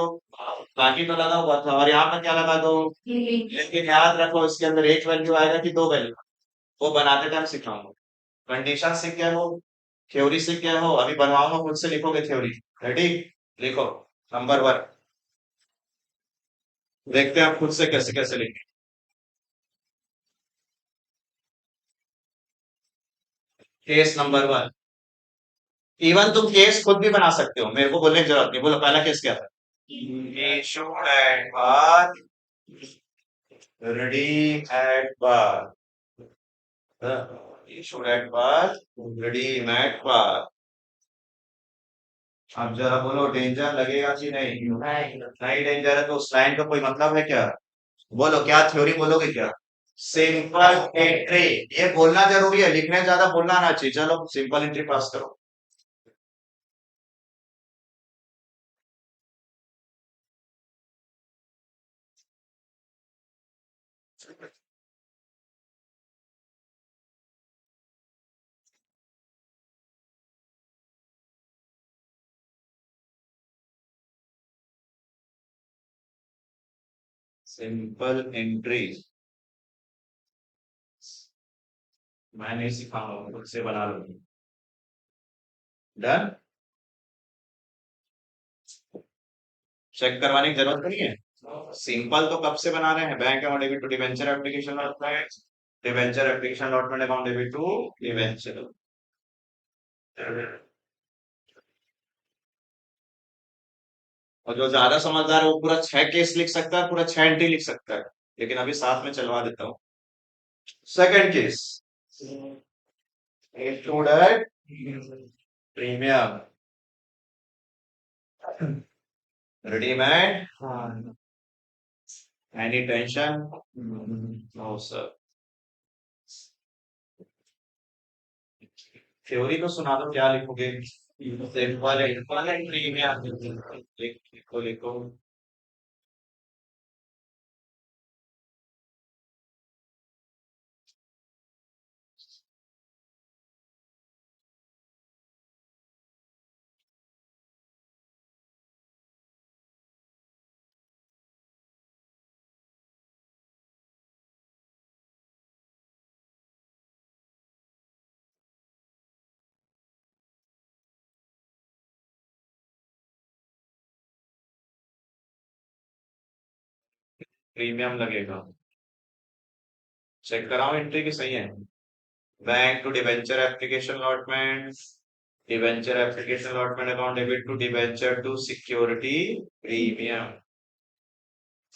बाकी तो लगा हुआ था और यहाँ पर क्या लगा दो लेकिन याद रखो इसके अंदर एक वैल्यू आएगा कि दो वैल्यू वो बनाते टाइम सिखाऊंगा कंडीशन सीख गए हो थ्योरी सीख गए हो अभी बनवाऊंगा खुद से लिखोगे थ्योरी रेडी लिखो नंबर वन देखते हैं आप खुद से कैसे कैसे लिखें केस नंबर वन इवन तुम केस खुद भी बना सकते हो मेरे को बोलने की जरूरत नहीं बोलो पहला केस क्या था issued at bar redeem at bar issued at bar redeem at bar अब जरा बोलो डेंजर लगेगा कि नहीं नहीं डेंजर है तो उस लाइन का कोई मतलब है क्या बोलो क्या थ्योरी बोलोगे क्या सिंपल एंट्री ये बोलना जरूरी है लिखने ज्यादा बोलना ना चाहिए चलो सिंपल एंट्री पास करो सिंपल एंट्री मैं नहीं सिखाऊंगा खुद से बना लो डन चेक करवाने की जरूरत नहीं है सिंपल तो कब से बना रहे हैं bank account debit to debenture application lot में डिबेंचर एप्लीकेशन लॉट में अकाउंट डेबिट टू डिबेंचर और जो ज्यादा समझदार है वो पूरा 6 केस लिख सकता है पूरा 6 एंट्री लिख सकता है लेकिन अभी साथ में चलवा देता हूँ second case included premium readymade any tension no sir theory तो सुना दो क्या लिखोगे सिंपल एंट्री में आप लिखो लिखो। प्रीमियम लगेगा। चेक कराओ एंट्री की सही है। Bank to debenture application allotment, debenture application allotment account debit to debenture to security premium.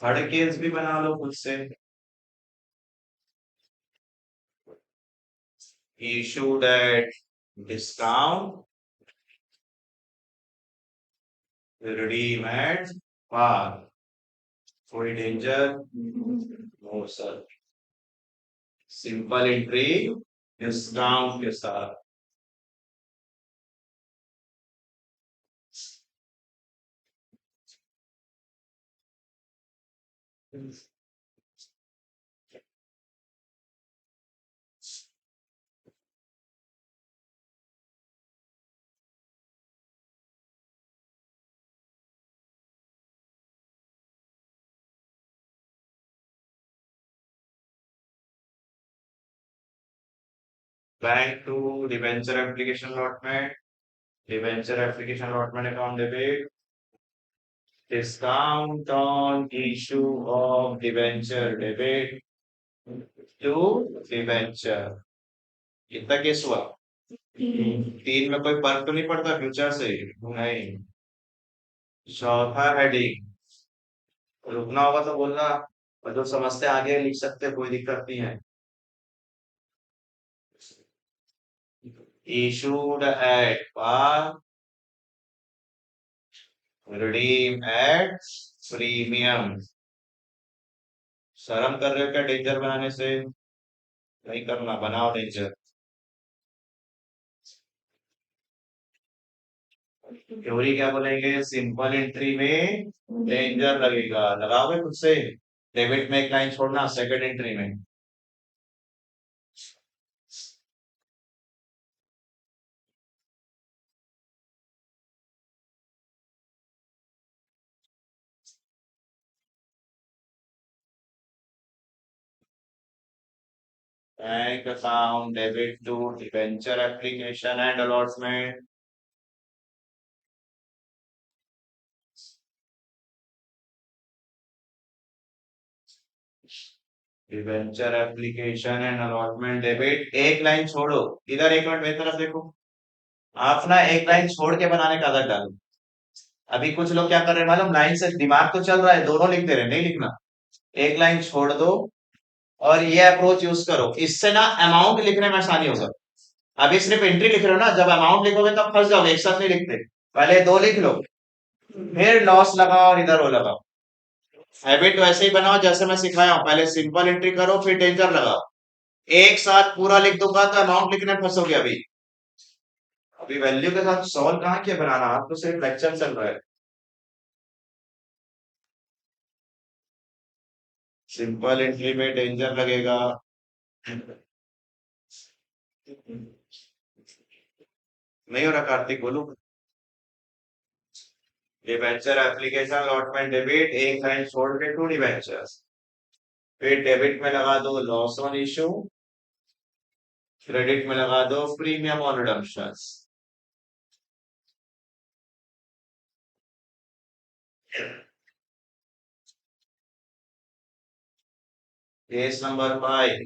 Third case भी बना लो खुद से। Issued at discount, redeem at par. कोई danger? No sir. Simple entry discount के साथ। Bank to debenture application allotment, debenture application allotment account debit, discount on issue of debenture debit to debenture। कितना case हुआ? तीन में कोई फर्क तो नहीं पड़ता फ्यूचर से? नहीं। चौथा हेडिंग, रुकना होगा तो बोलना, और जो समझते आगे लिख सकते कोई दिक्कत नहीं है। issued at par, redeem at premium। शर्म कर रहे हो क्या डेंजर बनाने से? नहीं करना, बनाओ डेंजर। थ्योरी क्या बोलेंगे? सिंपल एंट्री में डेंजर लगेगा, लगाओगे खुद से। डेबिट में एक लाइन छोड़ना सेकंड एंट्री में। Bank account debit to debenture application and allotment, debenture application and allotment debit. एक लाइन छोड़ो, इधर एक मिनट मेरी तरफ देखो। आप ना एक लाइन छोड़ के बनाने का आदत डालो। अभी कुछ लोग क्या कर रहे हैं मालूम, लाइन से दिमाग तो चल रहा है, दोनों लिख दे रहे हैं, नहीं लिखना। एक लाइन छोड़ दो और ये अप्रोच यूज करो, इससे ना अमाउंट लिखने में आसानी होगा। अभी सिर्फ एंट्री लिख रहे हो ना, जब अमाउंट लिखोगे तब फंस जाओगे, एक साथ नहीं लिखते। पहले दो लिख लो, फिर लॉस लगाओ और इधर वो लगाओ। हैबिट वैसे ही बनाओ जैसे मैं सिखाया हूं, पहले सिंपल एंट्री करो फिर डेंजर लगाओ। एक साथ पूरा लिख दूंगा तो अमाउंट लिखने में फंसोगे। अभी अभी वैल्यू के साथ सॉल्व कहाँ किया बनाना, आप तो सिर्फ लेक्चर चल रहा है। सिंपल एंट्री में डेंजर लगेगा। नहीं हो रहा कार्तिक, बोलो। डिबेंचर एप्लीकेशन अलॉटमेंट डेबिट, एक लाइन छोड़ के टू डिबेंचर्स। फिर डेबिट में लगा दो लॉस ऑन इशू, क्रेडिट में लगा दो premium on redemption. Case number 5,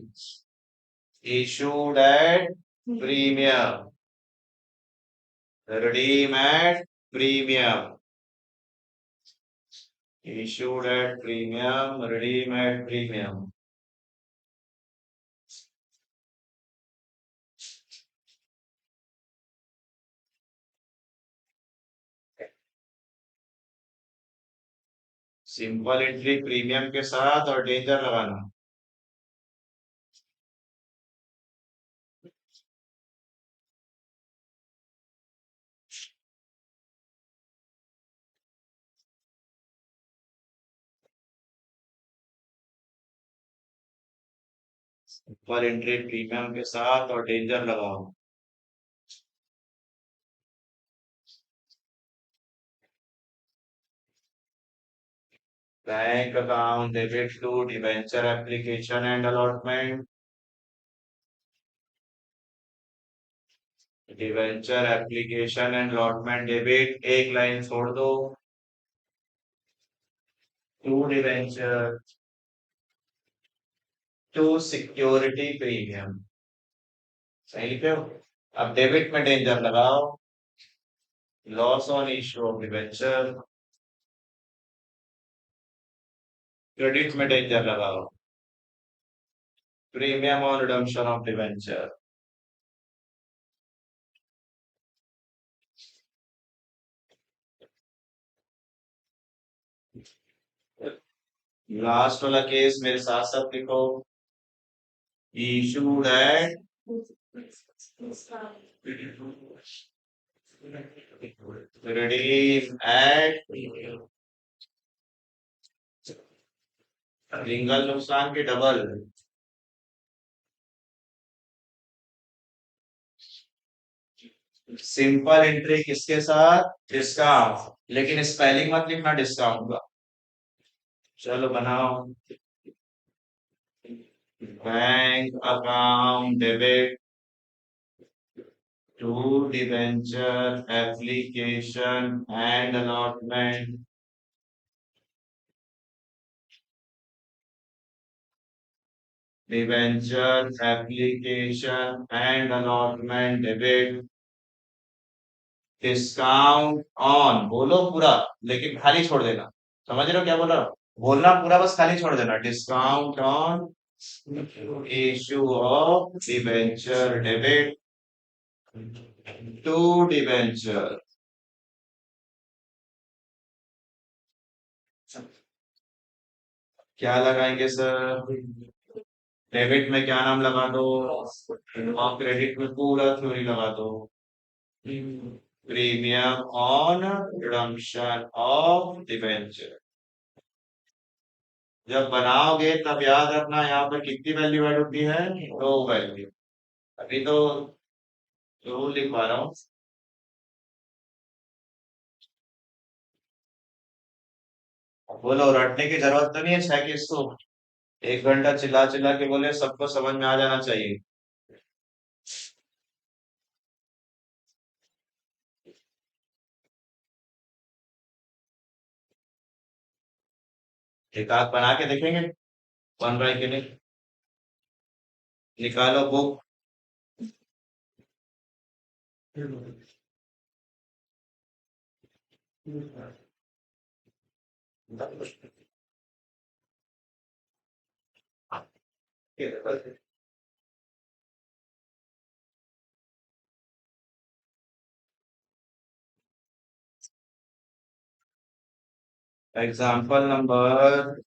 issued at premium, redeem at premium, issued at premium, redeem at premium। Simple entry premium के साथ और डेंजर लगाना। पर एंट्री प्रीमियम के साथ और डेंजर लगाओ। Bank account debit to debenture application and allotment. Debenture application and allotment debit एक लाइन छोड़ दो। To debenture to security premium. सही लिखे हो। अब डेबिट में डेंजर लगाओ। Loss on issue of debenture. Credit में डेंजर लगाओ। Premium on redemption of debenture. Last वाला केस मेरे साथ साथ लिखो। Issued at redeem at single नुकसान के डबल। सिंपल एंट्री किसके साथ? डिस्काउंट। लेकिन स्पेलिंग मत लिखना डिस्काउंट का। चलो बनाओ। Bank account debit to debenture application and allotment. Debenture application and allotment debit discount on. बोलो पूरा, लेकिन खाली छोड़ देना। समझ रहे हो क्या बोल रहा हूँ? बोलना पूरा, बस खाली छोड़ देना। Discount on issue of debenture debit to debenture. क्या लगाएंगे सर? डेबिट में क्या नाम लगा दो और क्रेडिट में पूरा थ्योरी लगा दो। Premium on redemption of debenture. जब बनाओगे तब याद रखना यहाँ पर कितनी वैल्यू ऐड होती है? दो वैल्यू। अभी तो रूल लिखवा रहा हूँ। बोलो, रटने की जरूरत तो नहीं है 6 केस को। 1 घंटा चिल्ला चिल्ला के बोले, सबको समझ में आ जाना चाहिए। एक आध बना के देखेंगे, बन रहा है कि नहीं। निकालो book. Example number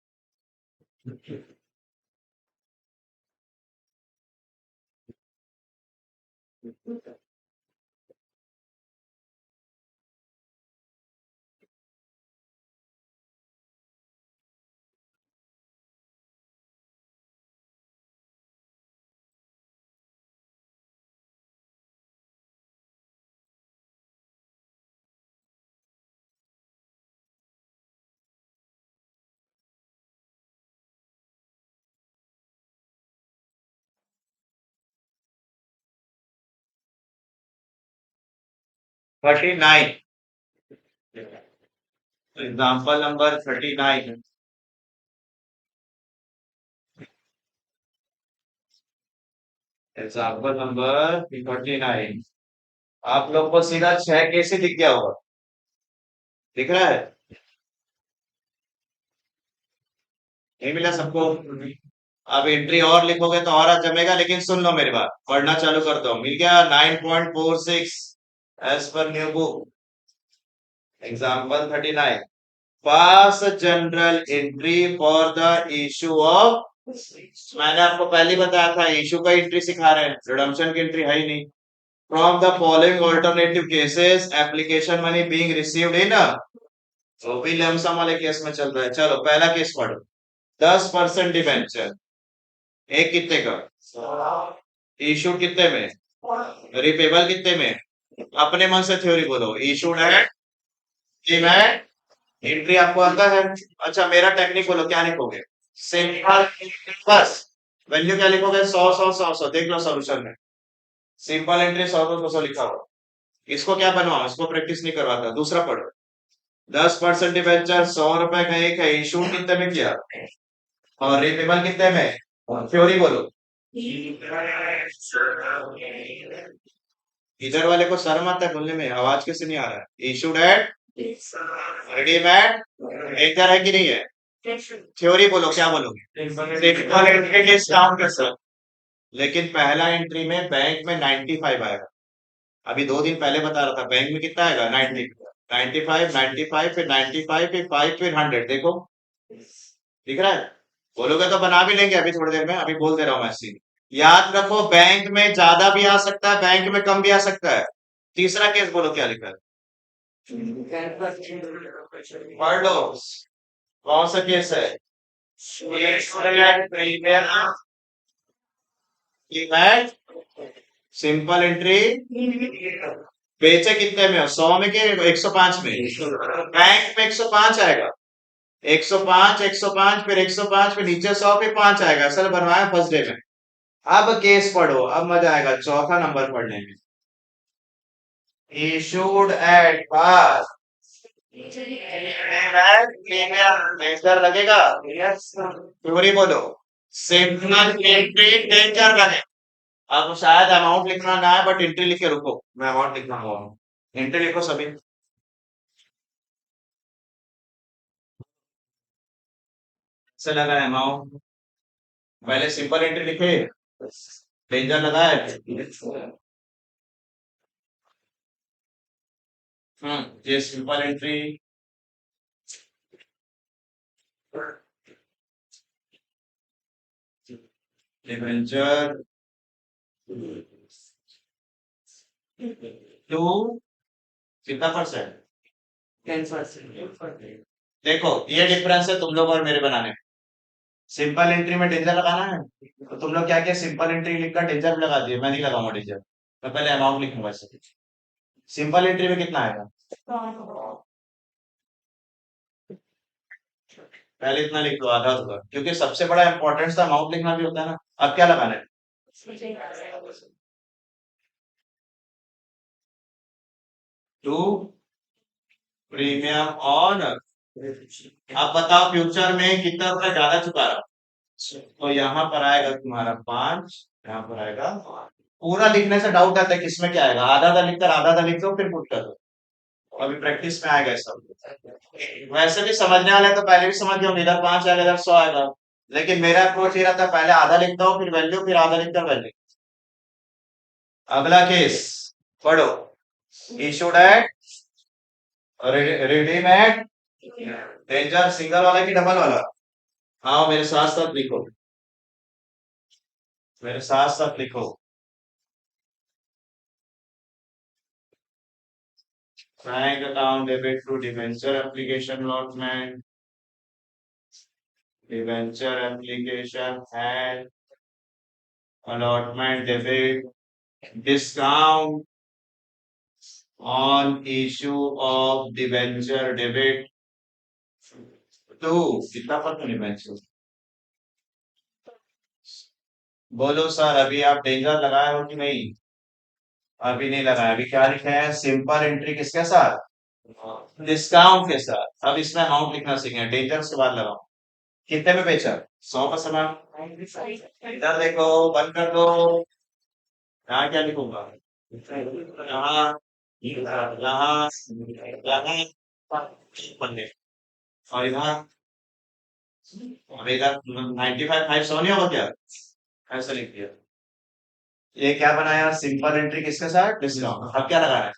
39। Example number 39। Example number 39। आप लोग को सीधा 6 कैसे दिख गया होगा? दिख रहा है? नहीं मिला सबको? अब एंट्री और लिखोगे तो और जमेगा, लेकिन सुन लो मेरी बात, पढ़ना चालू कर दो। मिल गया 9.46 as per new book. Example 39। Pass general entry for the issue of. मैंने आपको पहले ही बताया था, इशू का एंट्री सिखा रहे हैं, रिडम्पशन की एंट्री है ही नहीं। From the following alternative cases application money being received in. तो भी लमसम वाले केस में चल रहा है। चलो पहला केस पढ़ो। 10% डिवेंचर। एक कितने का? इशूड कितने में, रिपेबल कितने में, अपने मन से थ्योरी बोलो। इशूड है, डीमैट, एंट्री आपको आता है। अच्छा मेरा टेक्निक बोलो, क्या लिखोगे? सिंपल, बस वैल्यू क्या लिखोगे? 100 100 100 100, देख लो सॉल्यूशन में। सिंपल एंट्री 100 200 लिखा हुआ। इसको क्या बनवाओ, इसको प्रैक्टिस नहीं करवाता। दूसरा पढ़ो, 10% डिबेंचर 100 रुपए का एक है, इशू कितने में किया और रिपेबल कितने में, थ्योरी बोलो। इधर वाले को शर्म आता है बोलने में, आवाज कैसे नहीं आ रहा है? इशूड एट, रेडीमेड, डेंजर है कि नहीं है? थ्योरी बोलो, क्या बोलोगे? सिंपल एंट्री के काम कर सर, लेकिन पहला एंट्री में बैंक में 95 आएगा। अभी 2 दिन पहले बता रहा था, बैंक में कितना आएगा? 90, 95, 95 फिर 95 फिर 5 फिर 100। देखो दिख रहा है? बोलोगे तो बना भी लेंगे अभी थोड़ी देर में, अभी बोल दे रहा हूँ मैं सीधे। याद रखो, बैंक में ज्यादा भी आ सकता है, बैंक में कम भी आ सकता है। तीसरा केस बोलो क्या लिखा है, पढ़ लो। कौन सा केस है? सिंपल एंट्री, बेचे कितने में हो? 100 में कि 105 में? बैंक में 105 आएगा। 105 105 फिर 105 फिर नीचे 100 फिर 5 आएगा। असल बनवाया फर्स्ट डे में। अब केस पढ़ो, अब मजा आएगा चौथा नंबर पढ़ने में। इशूड एट पास, डेंजर लगेगा, थ्योरी बोलो। सिंपल एंट्री डेंजर लगे। अब शायद अमाउंट लिखना ना है, बट एंट्री लिख के रुको, मैं अमाउंट लिखना हुआ। एंट्री लिखो सभी। से लगा है अमाउंट, पहले सिंपल एंट्री लिखे, डेंजर लगा है। ये सिंपल एंट्री, डिवेंचर टू, कितना परसेंट? 10%। देखो ये डिफरेंस है तुम लोग और मेरे बनाने में। सिंपल एंट्री में डेंजर लगाना है, तो तुम लोग क्या किया, सिंपल एंट्री लिखकर डेंजर लगा दिए। मैं नहीं लगाऊंगा डेंजर, मैं पहले अमाउंट लिखूंगा इससे। सिंपल एंट्री में कितना आएगा? पहले इतना लिख दो, आधा होगा, क्योंकि सबसे बड़ा इंपॉर्टेंस था अमाउंट लिखना भी होता है ना। अब क्या लगाना है? To premium on. अब बताओ फ्यूचर में कितना रुपया ज्यादा चुका रहा, तो यहाँ पर आएगा तुम्हारा 5, यहाँ पर आएगा। पूरा लिखने से डाउट आता है किसमें क्या आएगा, आधा आधा लिखकर आधा आधा लिख दो फिर पुट कर दो। अभी प्रैक्टिस में आएगा सब। वैसे भी समझने वाले तो पहले भी समझ गए होंगे, इधर 5 आएगा इधर 100 आएगा। लेकिन मेरा अप्रोच ये रहता है, पहले आधा लिखता हूँ फिर वैल्यू, फिर आधा लिखकर वैल्यू। अगला केस पढ़ो, issued at, redeem at, danger single वाला कि डबल वाला? हाँ मेरे साथ साथ लिखो, मेरे साथ साथ लिखो। Bank account debit to debenture application allotment, debenture application and allotment debit, discount on issue of debenture debit to, कितना फर्क है डिबेंचर? बोलो सर, अभी आप डेंजर लगाए हो कि नहीं? अभी नहीं लगाया। अभी क्या लिखा है? सिंपल एंट्री किसके साथ? डिस्काउंट के साथ। अब इसमें अमाउंट लिखना सीखें, डेंजर के बाद लगाओ। कितने में बेचा? 100 का सामान। इधर देखो, बंद कर दो। यहाँ क्या लिखूंगा? यहाँ, यहाँ, यहाँ, पन्ने, और इधर, और इधर 95 5 100 नहीं होगा क्या? ऐसा लिख दिया। ये क्या बनाया? सिंपल एंट्री किसके साथ? डिस्काउंट। अब क्या लगाना है?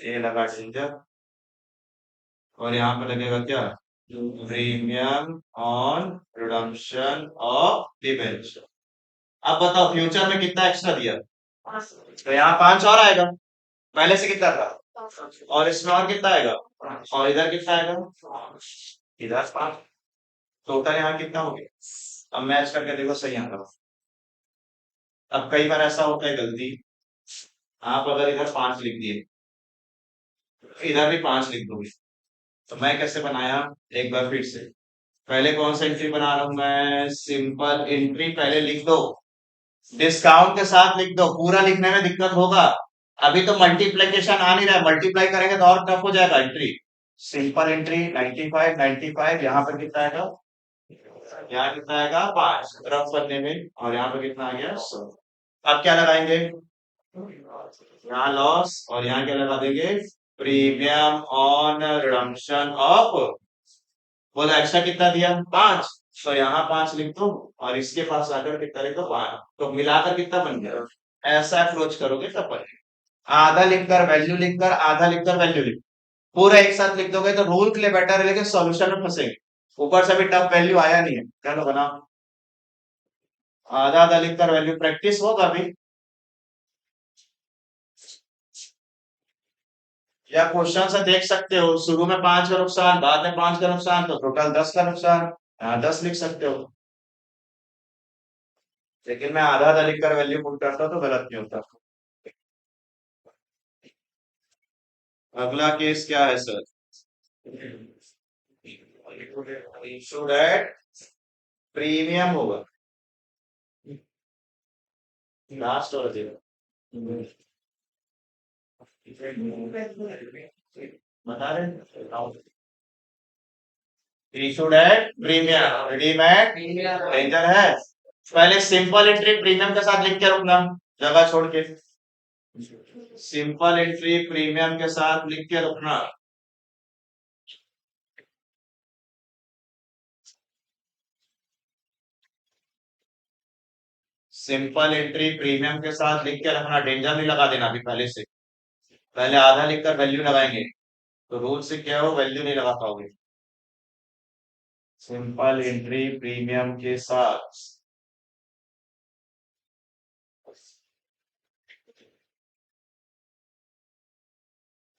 ये लगा डेंजर, और यहाँ पे लगेगा क्या? Premium on redemption of debenture. अब बताओ फ्यूचर में कितना एक्स्ट्रा दिया? तो यहाँ 5 और आएगा, पहले से कितना था, और इसमें और कितना आएगा, और इधर कितना आएगा, इधर 5। टोटल यहाँ कितना हो गया? अब मैच करके देखो सही आंसर। अब कई बार ऐसा होता है गलती, आप अगर इधर 5 लिख दिए, इधर भी 5 लिख दोगे, तो मैं कैसे बनाया, एक बार फिर से। पहले कौन सा एंट्री बना रहा हूं मैं, सिंपल एंट्री पहले लिख दो, डिस्काउंट के साथ लिख दो, पूरा लिखने में दिक्कत होगा। अभी तो मल्टीप्लीकेशन आ नहीं रहा है, मल्टीप्लाई करेंगे तो और टफ हो जाएगा एंट्री। सिंपल एंट्री 95 95, यहाँ पर कितना आएगा, यहाँ कितना आएगा 5 रफ करने में, और यहाँ पर कितना आ गया 100। अब क्या लगाएंगे, यहाँ लॉस, और यहाँ क्या लगा देंगे, प्रीमियम ऑन रिडम्पशन ऑफ, बोला एक्स्ट्रा कितना दिया 5, तो यहाँ 5 लिख दो, और इसके पास आकर कितना लिख दो 5, तो मिलाकर कितना बन गया, ऐसा अप्रोच करोगे तब बनेगा। आधा लिखकर वैल्यू लिखकर, आधा लिखकर वैल्यू लिख, पूरा एक साथ लिख दोगे तो रूल के लिए बेटर है, लेकिन सॉल्यूशन में फंसेंगे। ऊपर से भी टफ वैल्यू आया नहीं है, चलो बनाओ। आधा आधा लिखकर वैल्यू, प्रैक्टिस होगा अभी, या क्वेश्चन से देख सकते हो, शुरू में 5 का नुकसान, बाद में 5 का नुकसान, तो टोटल 10 का नुकसान, यहाँ 10 लिख सकते हो। लेकिन मैं आधा आधा लिखकर वैल्यू पुट करता हूं तो गलत नहीं होता। अगला केस क्या है सर, इशूड एट प्रीमियम होगा, लास्ट और बता रहे, issued at premium, redeem at danger है। पहले सिंपल एंट्री प्रीमियम के साथ लिख के रखना, जगह छोड़ के, सिंपल एंट्री प्रीमियम के साथ लिख के रखना। सिंपल एंट्री प्रीमियम के साथ लिख के रखना, डेंजर नहीं लगा देना अभी पहले से, पहले आधा लिखकर वैल्यू लगाएंगे, तो रूल से क्या हो, वैल्यू नहीं लगा पाओगे। सिंपल एंट्री प्रीमियम के साथ,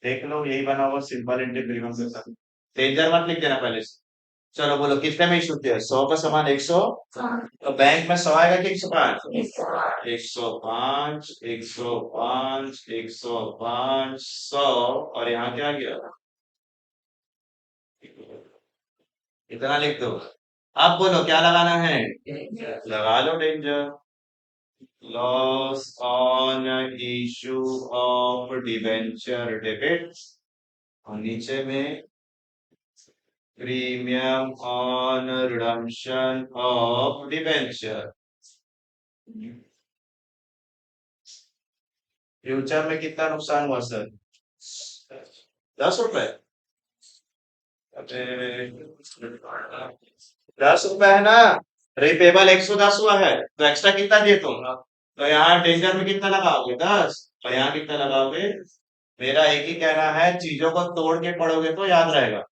देख लो यही बना हुआ सिंपल एंट्री प्रीमियम के साथ, डेंजर मत लिख देना पहले से। चलो बोलो कितने में इशू किया, 100 का सामान 100, तो बैंक में 100 आएगा कि 105, 105 105 105 100, और यहाँ क्या गया, इतना लिख दो। अब बोलो क्या लगाना है, लगा लो danger, loss on issue of debenture debit, और नीचे में premium on redemption of debenture. Future में कितना नुकसान हुआ सर, 10 रुपए, अरे 10 रुपए है ना, रिपेबल 110 हुआ है, तो एक्स्ट्रा कितना दिए तुम, तो यहाँ डेंजर में कितना लगाओगे 10, और यहाँ कितना लगाओगे। मेरा एक ही कहना है, चीजों को तोड़ के पढ़ोगे तो याद रहेगा।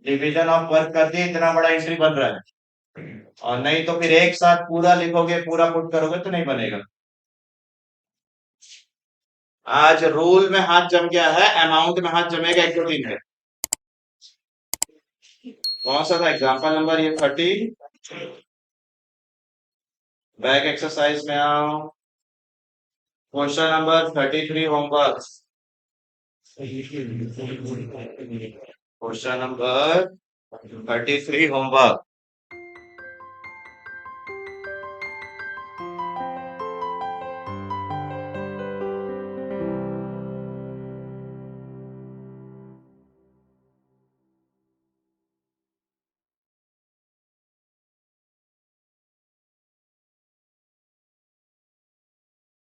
डिवीजन ऑफ वर्क कर दिए, इतना बड़ा एंट्री बन रहा है, और नहीं तो फिर एक साथ पूरा लिखोगे, पूरा पुट करोगे तो नहीं बनेगा। आज रूल में हाथ जम गया है, अमाउंट में हाथ जमेगा 1 2 3 है। कौन सा था एग्जाम्पल नंबर, ये 13, बैक एक्सरसाइज में आओ, question number 33 homework, question number 33 homework.